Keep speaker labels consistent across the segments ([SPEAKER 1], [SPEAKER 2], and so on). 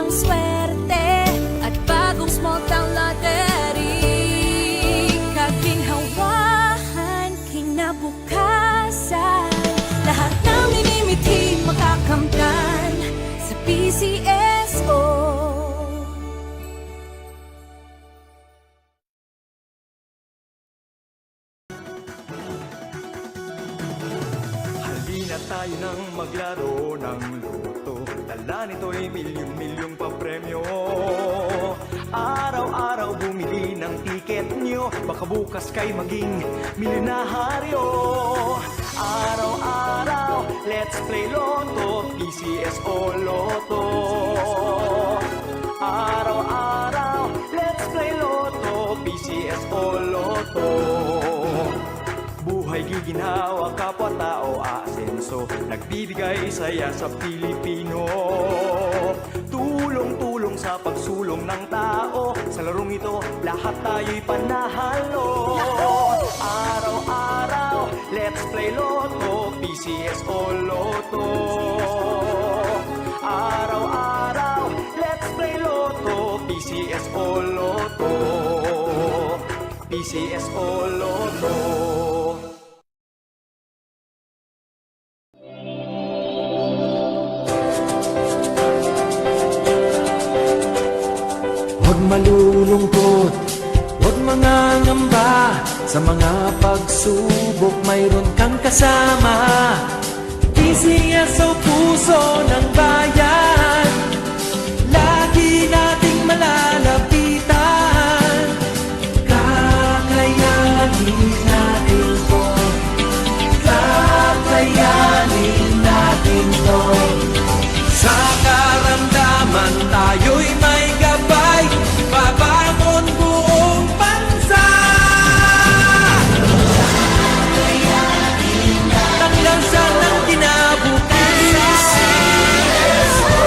[SPEAKER 1] ang swerte at bagong small town lottery. Kaginhawahan, kinabukasan, lahat ng minimiting makakamtan sa PCSO.
[SPEAKER 2] Halina tayo nang maglaro ng loto. Dala nito'y milyong-milyong papremyo. Araw-araw bumili ng tiket nyo, baka bukas kay maging milyonaryo. Araw-araw, let's play Lotto, PCSO Lotto. Araw-araw, let's play Lotto, PCSO Lotto. Buhay giginhawa, kapwa-tao aasenso, nagbibigay saya sa Pilipino. Tulong-tulong sa pagsulong ng tao, sa larong ito lahat tayo'y panahalo. Araw-araw, let's play Lotto, PCSO Lotto. Araw-araw, let's play Lotto, PCSO Lotto. PCSO Lotto.
[SPEAKER 3] Huwag malulungkot, huwag mangangamba, sa mga pagsubok mayroon kang kasama. PCSO, puso ng bayan, lagi nating malalapitan. Kakayanin natin to, kakayanin natin to. Sa karamdaman tayo'y may gabay, babangon buong bansa. Tanglansan ng kinabukasan,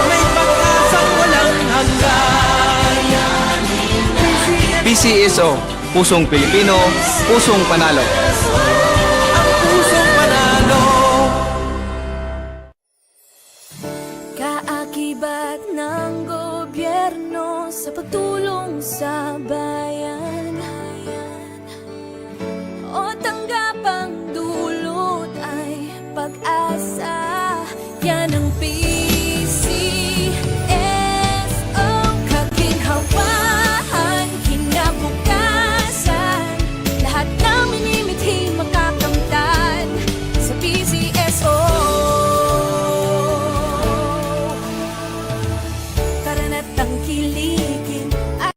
[SPEAKER 3] may pag-asang walang hanggan.
[SPEAKER 4] PCSO, pusong Pilipino, pusong panalo.
[SPEAKER 3] Ang pusong panalo.
[SPEAKER 1] Kaakibat ng gobyerno sa pagtulong sa bayan, o tanggapang dulot ay pag-asa. Yan ang PCSO, kaginhawahan, kinabukasan, lahat ng minimiting makakamtan sa PCSO. Karanatang kiligin at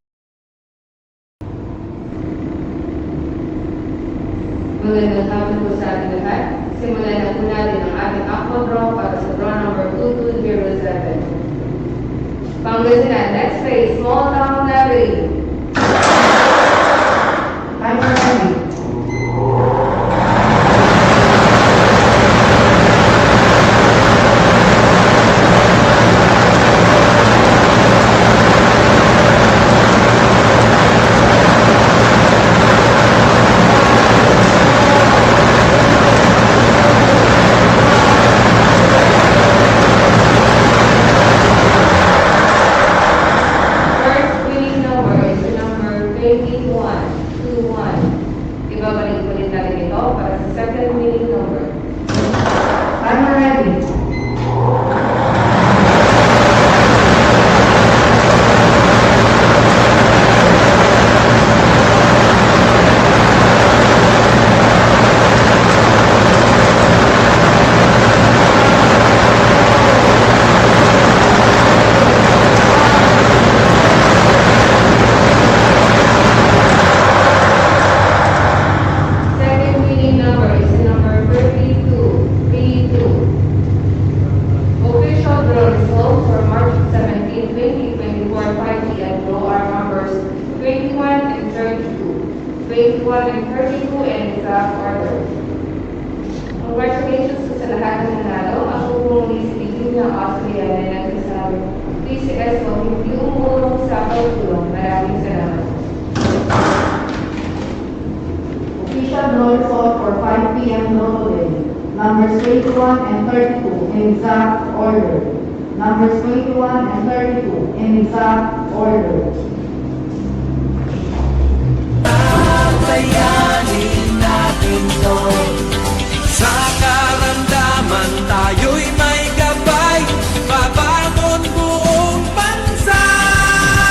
[SPEAKER 5] Magandang hapon po sa ating lahat. Simulan na po natin ang ating aqua draw para sa draw number 2207. Pangasinan, let's play small town lottery. Timer ready. First winning number is the number 2121. Ibabalik ulit natin ito para sa second winning number. Timer ready. Second winning number is the number 3232. Official draw results for March 17, 2024 5 p.m. draw are numbers 21 and 32. 21 and 32 and exact order. Congratulations sa lahat ng nanalo. Ang pumuli si Junior Austria na nagsasabi, PCSO, hindi umulong sa pagtulong. Maraming salamat.
[SPEAKER 6] Official draw result for 5 p.m. Lotto Day. Numbers 21 and 32 in exact order. numbers 21 and 32 in exact order.